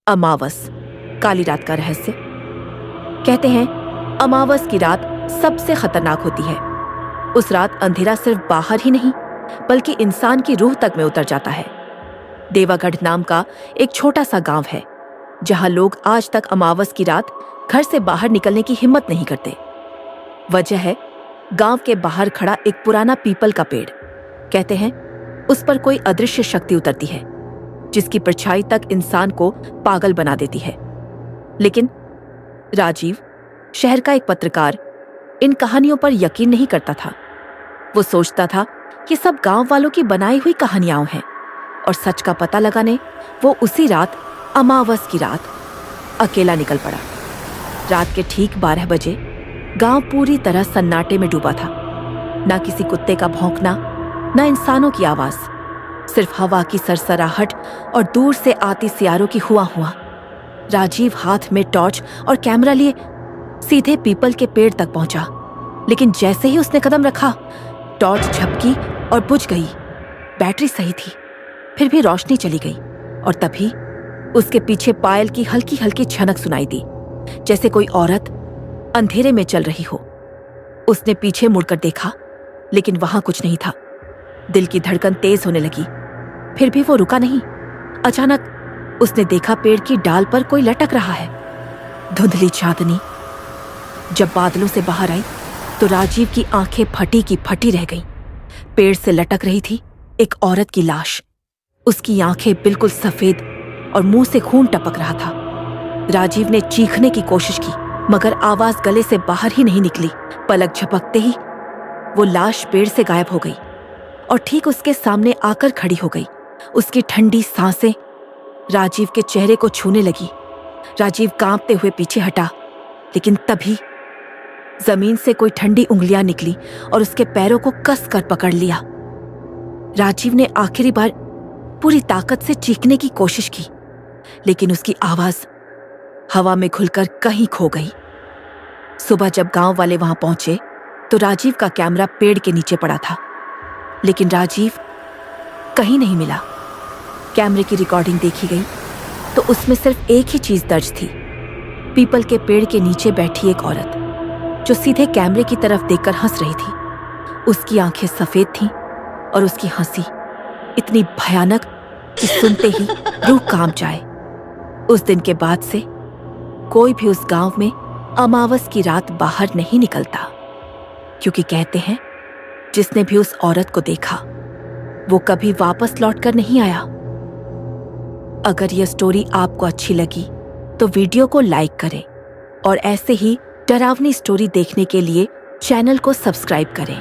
अमावस, काली रात का रहस्य। कहते हैं अमावस की रात सबसे खतरनाक होती है। उस रात अंधेरा सिर्फ बाहर ही नहीं बल्कि इंसान की रूह तक में उतर जाता है। देवागढ़ नाम का एक छोटा सा गांव है जहां लोग आज तक अमावस की रात घर से बाहर निकलने की हिम्मत नहीं करते। वजह है गांव के बाहर खड़ा एक पुराना पीपल का पेड़। कहते हैं उस पर कोई अदृश्य शक्ति उतरती है जिसकी परछाई तक इंसान को पागल बना देती है। लेकिन राजीव, शहर का एक पत्रकार, इन कहानियों पर यकीन नहीं करता था। वो सोचता था कि सब गांव वालों की बनाई हुई कहानियां हैं और सच का पता लगाने वो उसी रात, अमावस की रात, अकेला निकल पड़ा। रात के ठीक 12 बजे गांव पूरी तरह सन्नाटे में डूबा था। ना किसी कुत्ते का भौंकना, ना इंसानों की आवाज, सिर्फ हवा की सरसराहट और दूर से आती सियारों की हुआ। राजीव हाथ में टॉर्च और कैमरा लिए सीधे पीपल के पेड़ तक पहुंचा। लेकिन जैसे ही उसने कदम रखा, टॉर्च झपकी और बुझ गई। बैटरी सही थी, फिर भी रोशनी चली गई और तभी उसके पीछे पायल की हल्की हल्की छनक सुनाई दी, जैसे कोई औरत अंधेरे में चल रही हो। उसने पीछे मुड़कर देखा, लेकिन वहां कुछ नहीं था। दिल की धड़कन तेज होने लगी, फिर भी वो रुका नहीं। अचानक उसने देखा पेड़ की डाल पर कोई लटक रहा है। धुंधली चांदनी जब बादलों से बाहर आई तो राजीव की आंखें फटी की फटी रह गईं। पेड़ से लटक रही थी एक औरत की लाश। उसकी आंखें बिल्कुल सफेद और मुंह से खून टपक रहा था। राजीव ने चीखने की कोशिश की मगर आवाज गले से बाहर ही नहीं निकली। पलक झपकते ही वो लाश पेड़ से गायब हो गई और ठीक उसके सामने आकर खड़ी हो गई। उसकी ठंडी सांसें राजीव के चेहरे को छूने लगी। राजीव कांपते हुए पीछे हटा, लेकिन तभी जमीन से कोई ठंडी उंगलियां निकली और उसके पैरों को कस कर पकड़ लिया। राजीव ने आखिरी बार पूरी ताकत से चीखने की कोशिश की, लेकिन उसकी आवाज हवा में घुलकर कहीं खो गई। सुबह जब गांव वाले वहां पहुंचे तो राजीव का कैमरा पेड़ के नीचे पड़ा था, लेकिन राजीव कहीं नहीं मिला। कैमरे की रिकॉर्डिंग देखी गई तो उसमें सिर्फ एक ही चीज दर्ज थी, पीपल के पेड़ के नीचे बैठी एक औरत जो सीधे कैमरे की तरफ देखकर हंस रही थी। उसकी आंखें सफेद थीं और उसकी हंसी इतनी भयानक कि सुनते ही रूह कांप जाए। उस दिन के बाद से कोई भी उस गांव में अमावस की रात बाहर नहीं निकलता, क्योंकि कहते हैं जिसने भी उस औरत को देखा वो कभी वापस लौटकर नहीं आया। अगर यह स्टोरी आपको अच्छी लगी तो वीडियो को लाइक करें और ऐसे ही डरावनी स्टोरी देखने के लिए चैनल को सब्सक्राइब करें।